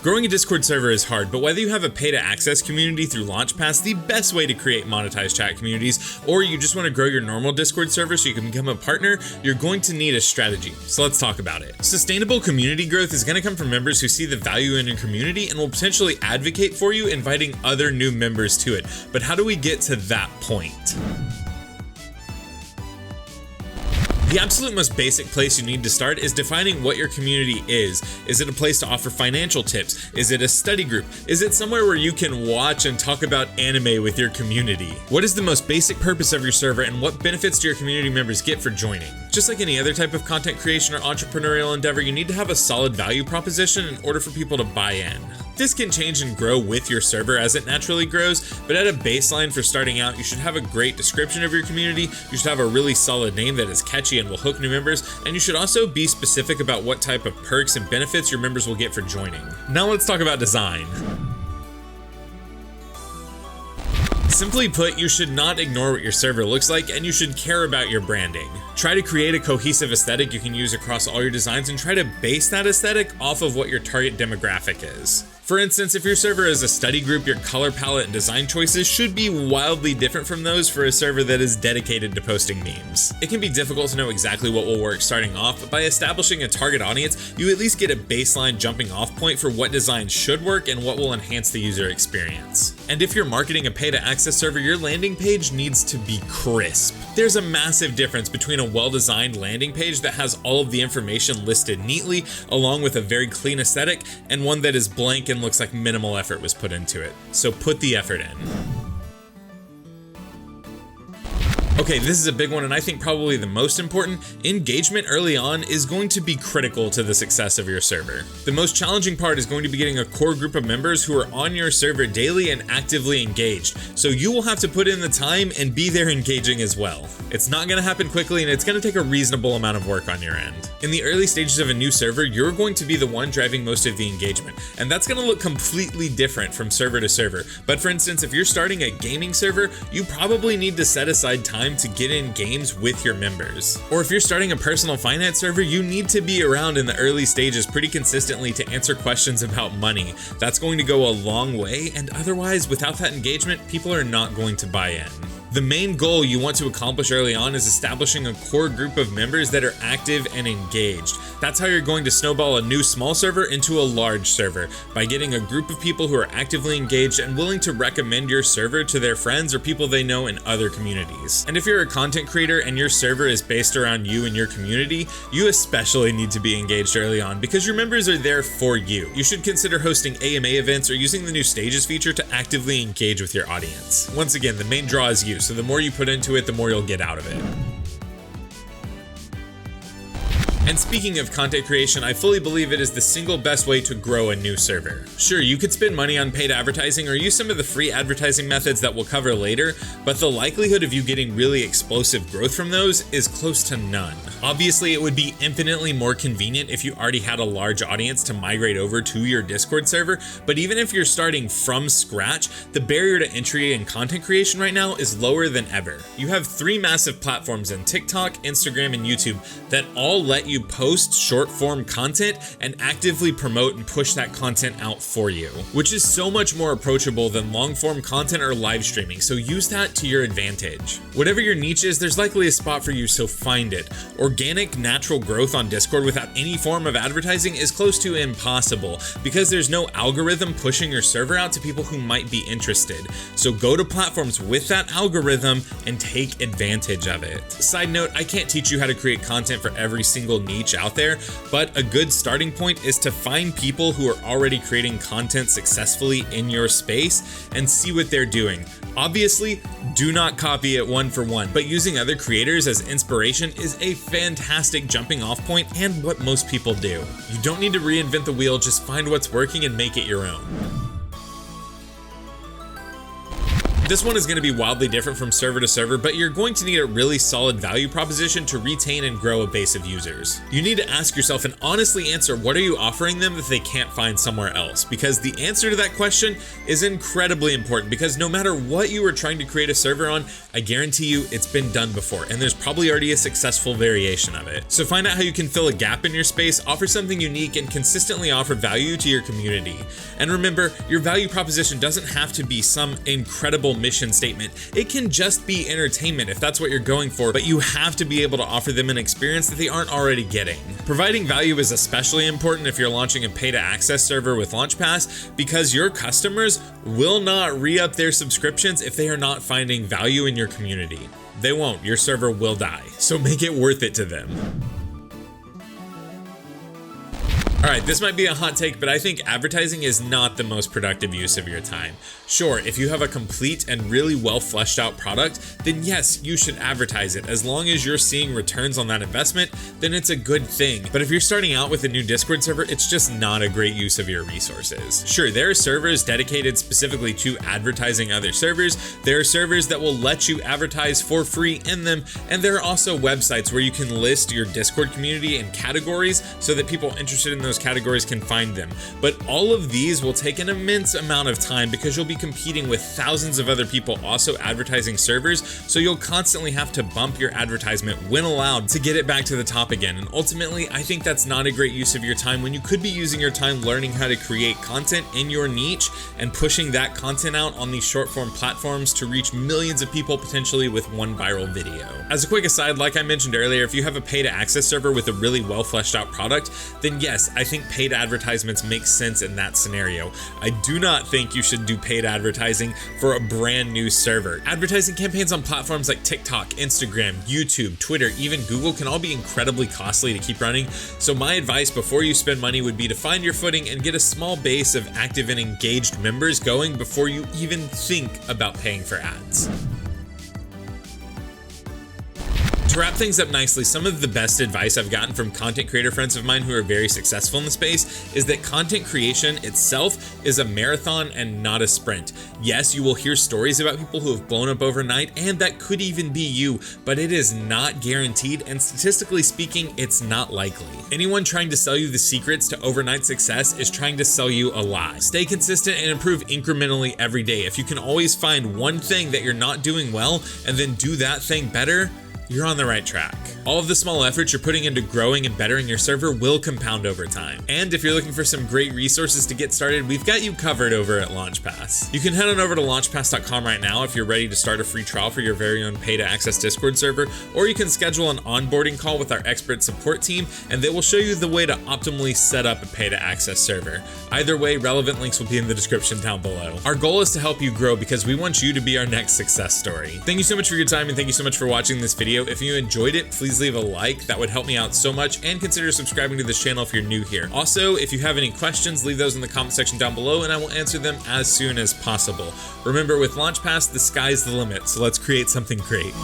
Growing a Discord server is hard, but whether you have a pay-to-access community through Launchpass, the best way to create monetized chat communities, or you just want to grow your normal Discord server so you can become a partner, you're going to need a strategy. So let's talk about it. Sustainable community growth is going to come from members who see the value in your community and will potentially advocate for you, inviting other new members to it. But how do we get to that point? The absolute most basic place you need to start is defining what your community is. Is it a place to offer financial tips? Is it a study group? Is it somewhere where you can watch and talk about anime with your community? What is the most basic purpose of your server, and what benefits do your community members get for joining? Just like any other type of content creation or entrepreneurial endeavor, you need to have a solid value proposition in order for people to buy in. This can change and grow with your server as it naturally grows, but at a baseline for starting out, you should have a great description of your community, you should have a really solid name that is catchy and will hook new members, and you should also be specific about what type of perks and benefits your members will get for joining. Now let's talk about design. Simply put, you should not ignore what your server looks like, and you should care about your branding. Try to create a cohesive aesthetic you can use across all your designs, and try to base that aesthetic off of what your target demographic is. For instance, if your server is a study group, your color palette and design choices should be wildly different from those for a server that is dedicated to posting memes. It can be difficult to know exactly what will work starting off, but by establishing a target audience, you at least get a baseline jumping off point for what designs should work and what will enhance the user experience. And if you're marketing a pay-to-access server, your landing page needs to be crisp. There's a massive difference between a well-designed landing page that has all of the information listed neatly, along with a very clean aesthetic, and one that is blank and looks like minimal effort was put into it. So put the effort in. Okay, this is a big one, and I think probably the most important. Engagement early on is going to be critical to the success of your server. The most challenging part is going to be getting a core group of members who are on your server daily and actively engaged. So you will have to put in the time and be there engaging as well. It's not going to happen quickly, and it's going to take a reasonable amount of work on your end. In the early stages of a new server, you're going to be the one driving most of the engagement, and that's going to look completely different from server to server. But for instance, if you're starting a gaming server, you probably need to set aside time to get in games with your members. Or if you're starting a personal finance server, you need to be around in the early stages pretty consistently to answer questions about money. That's going to go a long way, and otherwise, without that engagement, people are not going to buy in. The main goal you want to accomplish early on is establishing a core group of members that are active and engaged. That's how you're going to snowball a new small server into a large server, by getting a group of people who are actively engaged and willing to recommend your server to their friends or people they know in other communities. And if you're a content creator and your server is based around you and your community, you especially need to be engaged early on because your members are there for you. You should consider hosting AMA events or using the new stages feature to actively engage with your audience. Once again, the main draw is you. So the more you put into it, the more you'll get out of it. And speaking of content creation, I fully believe it is the single best way to grow a new server. Sure, you could spend money on paid advertising or use some of the free advertising methods that we'll cover later, but the likelihood of you getting really explosive growth from those is close to none. Obviously, it would be infinitely more convenient if you already had a large audience to migrate over to your Discord server, but even if you're starting from scratch, the barrier to entry in content creation right now is lower than ever. You have 3 massive platforms in TikTok, Instagram, and YouTube that all let you post short form content and actively promote and push that content out for you, which is so much more approachable than long form content or live streaming, so use that to your advantage. Whatever your niche is, there's likely a spot for you, so find it. Organic, natural growth on Discord without any form of advertising is close to impossible because there's no algorithm pushing your server out to people who might be interested. So go to platforms with that algorithm and take advantage of it. Side note, I can't teach you how to create content for every single niche out there, but a good starting point is to find people who are already creating content successfully in your space and see what they're doing. Obviously, do not copy it one for one, but using other creators as inspiration is a fantastic jumping off point and what most people do. You don't need to reinvent the wheel, just find what's working and make it your own. This one is going to be wildly different from server to server, but you're going to need a really solid value proposition to retain and grow a base of users. You need to ask yourself and honestly answer, what are you offering them that they can't find somewhere else? Because the answer to that question is incredibly important, because no matter what you are trying to create a server on, I guarantee you it's been done before, and there's probably already a successful variation of it. So find out how you can fill a gap in your space, offer something unique, and consistently offer value to your community. And remember, your value proposition doesn't have to be some incredible mission statement. It can just be entertainment if that's what you're going for, but you have to be able to offer them an experience that they aren't already getting. Providing value is especially important if you're launching a pay-to-access server with LaunchPass, because your customers will not re-up their subscriptions if they are not finding value in your community. They won't. Your server will die. So make it worth it to them. Alright, this might be a hot take, but I think advertising is not the most productive use of your time. Sure, if you have a complete and really well fleshed out product, then yes, you should advertise it. As long as you're seeing returns on that investment, then it's a good thing. But if you're starting out with a new Discord server, it's just not a great use of your resources. Sure, there are servers dedicated specifically to advertising other servers. There are servers that will let you advertise for free in them, and there are also websites where you can list your Discord community in categories so that people interested in those categories can find them. But all of these will take an immense amount of time because you'll be competing with thousands of other people also advertising servers, so you'll constantly have to bump your advertisement when allowed to get it back to the top again. And ultimately, I think that's not a great use of your time when you could be using your time learning how to create content in your niche and pushing that content out on these short form platforms to reach millions of people potentially with one viral video. As a quick aside, like I mentioned earlier, if you have a pay to access server with a really well fleshed out product, then yes, I think paid advertisements make sense in that scenario. I do not think you should do paid advertising for a brand new server. Advertising campaigns on platforms like TikTok, Instagram, YouTube, Twitter, even Google can all be incredibly costly to keep running. So my advice before you spend money would be to find your footing and get a small base of active and engaged members going before you even think about paying for ads. To wrap things up nicely, some of the best advice I've gotten from content creator friends of mine who are very successful in the space is that content creation itself is a marathon and not a sprint. Yes, you will hear stories about people who have blown up overnight, and that could even be you, but it is not guaranteed, and statistically speaking, it's not likely. Anyone trying to sell you the secrets to overnight success is trying to sell you a lie. Stay consistent and improve incrementally every day. If you can always find one thing that you're not doing well and then do that thing better, you're on the right track. All of the small efforts you're putting into growing and bettering your server will compound over time. And if you're looking for some great resources to get started, we've got you covered over at LaunchPass. You can head on over to launchpass.com right now if you're ready to start a free trial for your very own pay-to-access Discord server, or you can schedule an onboarding call with our expert support team, and they will show you the way to optimally set up a pay-to-access server. Either way, relevant links will be in the description down below. Our goal is to help you grow because we want you to be our next success story. Thank you so much for your time, and thank you so much for watching this video. If you enjoyed it, please leave a like. That would help me out so much, and consider subscribing to this channel if you're new here. Also, if you have any questions, leave those in the comment section down below and I will answer them as soon as possible. Remember, with LaunchPass, the sky's the limit, so let's create something great.